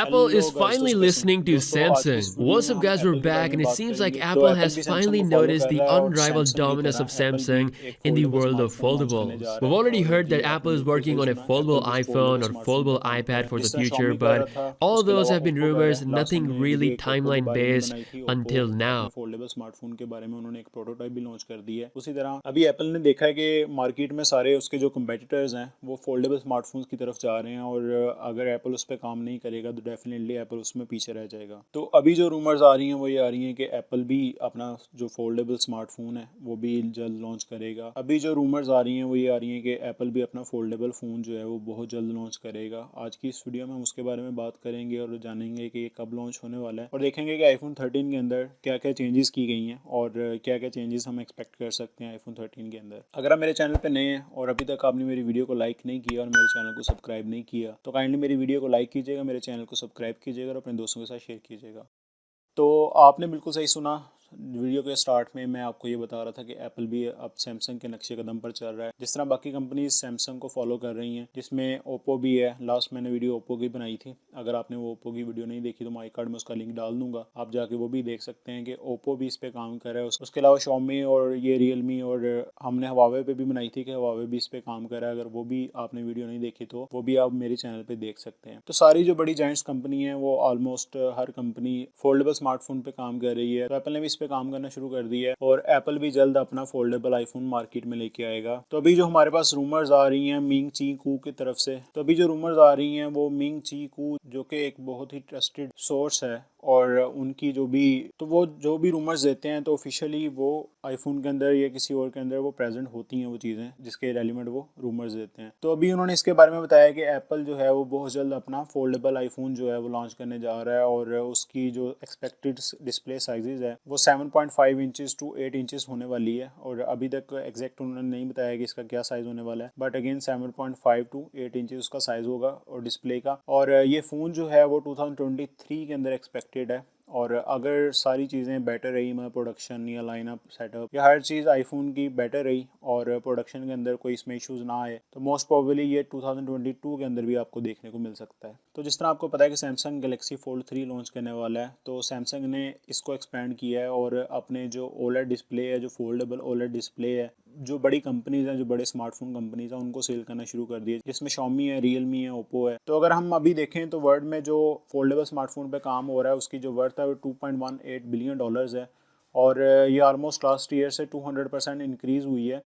Apple is hello guys, तो finally कैसे listening हैं to दोस्तों। आज की Samsung. इस वीडियो What's में up, हम guys? We're एप्पल के बारे back, में and it बात seems like करेंगे। तो Apple एप्पल has भी सैमसंग finally को फॉलो noticed कर the रहा है और unrivaled सैमसंग की dominance तरह of एप्पल भी Samsung एक in the foldable world of smartphone launch करने foldables. जा रहा We've है। already और heard अभी that आपने Apple is बिल्कुल working सही on a सुना, foldable एप्पल भी इस फोल्डेबल iPhone or स्मार्टफोन पे foldable काम कर रहा iPad है। for the जिस तरह future, Xiaomi कर but रहा था, all उसके those अलावा have been ओप्पो कर रहा rumors, है। लास्ट nothing हमने really वीडियो एक ओप्पो के timeline बारे में based बनाई थी। ओप्पो until अपने now. फोल्डेबल स्मार्टफोन के बारे में उन्होंने एक प्रोटोटाइप भी लॉन्च कर दी है। उसी तरह अभी एप्पल ने देखा है कि मार्केट में सारे उसके जो कंपेटिटर्स हैं वो फोल्डेबल स्मार्टफोन्स की तरफ जा रहे हैं, और अगर एप्पल उस पर काम नहीं करेगा तो डेफिनेटली एप्पल उसमें पीछे रह जाएगा। तो अभी जो रूमर्स आ रही हैं वो ये आ रही हैं कि एप्पल भी अपना जो फोल्डेबल स्मार्टफोन है वो भी जल्द लॉन्च करेगा। अभी जो रूमर्स आ रही हैं वो ये आ रही हैं कि एप्पल भी अपना फोल्डेबल फ़ोन जो है वो बहुत जल्द लॉन्च करेगा। आज की इस वीडियो में हम उसके बारे में बात करेंगे और जानेंगे कि ये कब लॉन्च होने वाला है, और देखेंगे कि आईफोन 13 के अंदर क्या क्या चेंजेस की गई हैं और क्या क्या चेंजेस हम एक्सपेक्ट कर सकते हैं आईफोन 13 के अंदर। अगर आप मेरे चैनल पर नए हैं और अभी तक आपने मेरी वीडियो को लाइक नहीं किया और मेरे चैनल को सब्सक्राइब नहीं किया तो काइंडली मेरी वीडियो को लाइक कीजिएगा, मेरे चैनल को सब्सक्राइब कीजिएगा और अपने दोस्तों के साथ शेयर कीजिएगा। तो आपने बिल्कुल सही सुना, वीडियो के स्टार्ट में मैं आपको ये बता रहा था कि एप्पल भी अब सैमसंग के नक्शे कदम पर चल रहा है। जिस तरह बाकी कंपनीज सैमसंग को फॉलो कर रही हैं, जिसमें ओप्पो भी है। लास्ट मैंने वीडियो ओप्पो की बनाई थी, अगर आपने वो ओप्पो की वीडियो नहीं देखी तो मैं आई कार्ड में उसका लिंक डाल दूंगा, आप जाके वो भी देख सकते हैं कि ओप्पो भी इस पर काम कर रहा है। उसके अलावा शॉमी और ये रियलमी, और हमने हवावे पे भी बनाई थी कि हवावे भी इस पर काम कर रहा है। अगर वो भी आपने वीडियो नहीं देखी तो वो भी आप मेरे चैनल पर देख सकते हैं। तो सारी जो बड़ी जायंट्स कंपनी है वो ऑलमोस्ट हर कंपनी फोल्डेबल स्मार्टफोन पे काम कर रही है। तो एप्पल ने भी इस पे काम करना शुरू कर दिया है और एप्पल भी जल्द अपना फोल्डेबल आईफोन मार्केट में लेके आएगा। तो अभी जो हमारे पास रूमर्स आ रही हैं मिंग ची कू की तरफ से, तो अभी जो रूमर्स आ रही हैं वो मिंग ची कू जो कि एक बहुत ही ट्रस्टेड सोर्स है, और उनकी जो भी रूमर्स देते हैं तो ऑफिशियली वो आईफोन के अंदर या किसी और के अंदर वो प्रेजेंट होती हैं वो चीज़ें जिसके रेलिवेंट वो रूमर्स देते हैं। तो अभी उन्होंने इसके बारे में बताया कि एप्पल जो है वो बहुत जल्द अपना फोल्डेबल आईफोन जो है वो लॉन्च करने जा रहा है, और उसकी जो एक्सपेक्टेड डिस्प्ले साइजेज है वो 7.5 इंचेस टू 8 इंचेस होने वाली है। और अभी तक एग्जैक्ट उन्होंने नहीं बताया कि इसका क्या साइज़ होने वाला है, बट अगेन 7.5 टू 8 इंचेस उसका साइज़ होगा और डिस्प्ले का। और ये फ़ोन जो है वो 2023 के अंदर एक्सपेक्टेड है। और अगर सारी चीज़ें बेटर रही, मतलब प्रोडक्शन या लाइनअप सेटअप या हर चीज़ आईफोन की बेटर रही और प्रोडक्शन के अंदर कोई इसमें इश्यूज़ ना आए, तो मोस्ट प्रोबेबली ये 2022 के अंदर भी आपको देखने को मिल सकता है। तो जिस तरह आपको पता है कि सैमसंग गैलेक्सी फोल्ड 3 लॉन्च करने वाला है, तो सैमसंग ने इसको एक्सपेंड किया है और अपने जो ओलेड डिस्प्ले है, जो फोल्डेबल ओलेड डिस्प्ले है, जो बड़ी कंपनीज हैं, जो बड़े स्मार्टफोन कंपनीज हैं, उनको सेल करना शुरू कर दिया, जिसमें शॉमी है, रियलमी है, ओप्पो है। तो अगर हम अभी देखें तो वर्ल्ड में जो फोल्डेबल स्मार्टफोन पे काम हो रहा है उसकी जो वर्थ है वो $2.18 बिलियन है, और ये ऑलमोस्ट लास्ट ईयर से 200% इंक्रीज़ हुई है।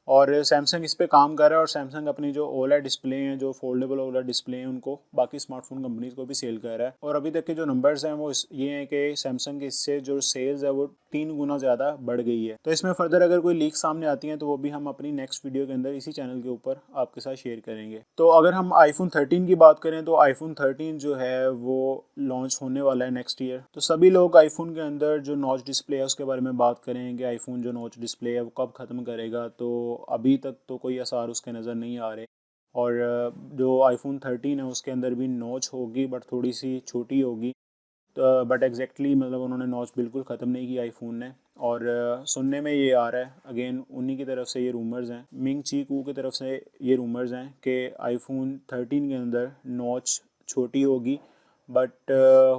और सैमसंग इस पे काम कर रहा है, और सैमसंग अपनी जो ओलेड डिस्प्ले हैं, जो फोल्डेबल ओलेड डिस्प्ले हैं, उनको बाकी स्मार्टफोन कंपनीज को भी सेल कर रहा है। और अभी तक के जो नंबर्स हैं वो ये हैं कि सैमसंग के इससे जो सेल्स है वो 3 गुना ज़्यादा बढ़ गई है। तो इसमें फर्दर अगर कोई लीक सामने आती है तो वो भी हम अपनी नेक्स्ट वीडियो के अंदर इसी चैनल के ऊपर आपके साथ शेयर करेंगे। तो अगर हम आईफोन 13 की बात करें तो आईफोन 13 जो है वो लॉन्च होने वाला है नेक्स्ट ईयर। तो सभी लोग आईफोन के अंदर जो नॉच डिस्प्ले है उसके बारे में बात करें कि आईफोन जो नॉच डिस्प्ले है वो कब ख़त्म करेगा, तो अभी तक तो कोई आसार उसके नज़र नहीं आ रहे। और जो आईफोन 13 है उसके अंदर भी नॉच होगी, बट थोड़ी सी छोटी होगी। तो बट एग्जैक्टली मतलब उन्होंने नॉच बिल्कुल ख़त्म नहीं की आईफोन ने। और सुनने में ये आ रहा है, अगेन उन्हीं की तरफ से ये रूमर्स हैं, मिंग ची कू की तरफ से ये रूमर्स हैं कि आईफोन 13 के अंदर नॉच छोटी होगी, बट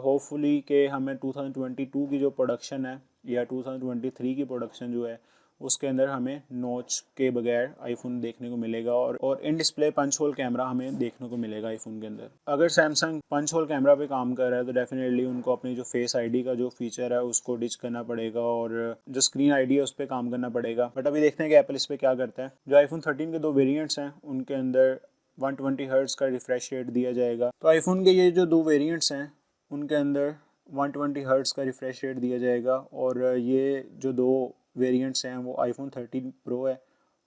होपफुली कि हमें 2022 की जो प्रोडक्शन है या 2023 की प्रोडक्शन जो है उसके अंदर हमें नॉच के बगैर आईफोन देखने को मिलेगा, और in display punch hole camera हमें देखने को मिलेगा आईफोन के अंदर। अगर सैमसंग पंच होल कैमरा पे काम कर रहा है तो डेफिनेटली उनको अपनी जो फेस आईडी का जो फीचर है उसको डिच करना पड़ेगा, और जो स्क्रीन आईडी है उस पर काम करना पड़ेगा। बट अभी देखते हैं कि एप्पल इस पर क्या करता है। जो आईफोन 13 के 2 वेरियंट्स हैं उनके अंदर 120 हर्ट्ज का रिफ्रेश रेट दिया जाएगा। तो आईफोन के ये जो 2 वेरिएंट्स हैं उनके अंदर 120 हर्ट्ज का रिफ्रेश रेट दिया जाएगा, और ये जो 2 वेरिएंट्स हैं वो आईफोन 13 प्रो है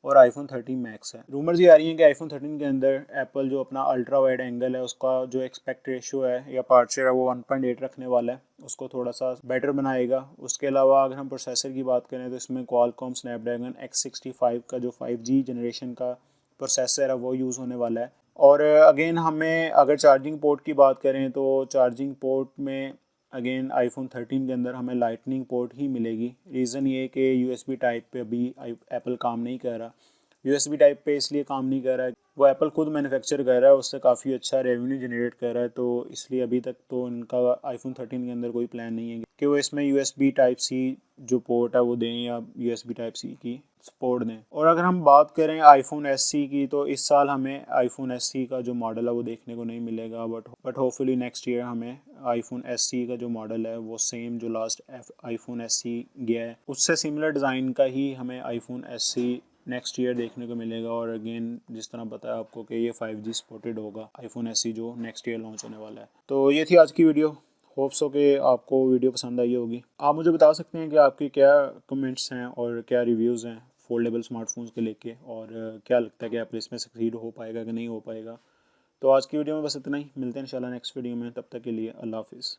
और आईफोन 13 मैक्स है। रूमर्स ये आ रही हैं कि आईफोन 13 के अंदर एप्पल जो अपना अल्ट्रा वाइड एंगल है उसका जो एक्सपेक्ट रेशियो है या पार्चर है वो 1.8 रखने वाला है, उसको थोड़ा सा बेटर बनाएगा। उसके अलावा अगर हम प्रोसेसर की बात करें तो इसमें क्वालकॉम स्नैपड्रैगन X65 का जो 5G जनरेशन का प्रोसेसर है वो यूज़ होने वाला है। और अगेन हमें अगर चार्जिंग पोर्ट की बात करें तो चार्जिंग पोर्ट में अगेन आईफोन 13 के अंदर हमें लाइटनिंग पोर्ट ही मिलेगी। रीज़न ये है कि यूएसबी टाइप पे अभी एप्पल काम नहीं कर रहा। यूएसबी टाइप पे इसलिए काम नहीं कर रहा है, वो एप्पल खुद मैन्युफैक्चर कर रहा है, उससे काफ़ी अच्छा रेवेन्यू जनरेट कर रहा है, तो इसलिए अभी तक तो इनका आईफोन 13 के अंदर कोई प्लान नहीं है कि वो इसमें यूएसबी टाइप सी जो पोर्ट है वो दें या यूएसबी टाइप सी की सपोर्ट दें। और अगर हम बात करें आईफोन एससी की, तो इस साल हमें आईफोन एससी का जो मॉडल है वो देखने को नहीं मिलेगा, बट होपफुली नेक्स्ट ईयर हमें आईफोन एससी का जो मॉडल है वो सेम जो लास्ट आईफोन एससी गया है उससे सिमिलर डिज़ाइन का ही हमें आईफोन एससी नेक्स्ट ईयर देखने को मिलेगा। और अगेन जिस तरह बताया आपको कि ये 5G सपोर्टेड होगा आईफोन एससी जो नेक्स्ट ईयर लॉन्च होने वाला है। तो ये थी आज की वीडियो, होप्स हो कि आपको वीडियो पसंद आई होगी। आप मुझे बता सकते हैं कि आपके क्या कमेंट्स हैं और क्या रिव्यूज़ हैं फोल्डेबल स्मार्टफोन्स के लेके, और क्या लगता है कि एप्पल इसमें सक्सीड हो पाएगा कि नहीं हो पाएगा। तो आज की वीडियो में बस इतना ही, मिलते हैं इंशाल्लाह नेक्स्ट वीडियो में, तब तक के लिए अल्लाह हाफिज़।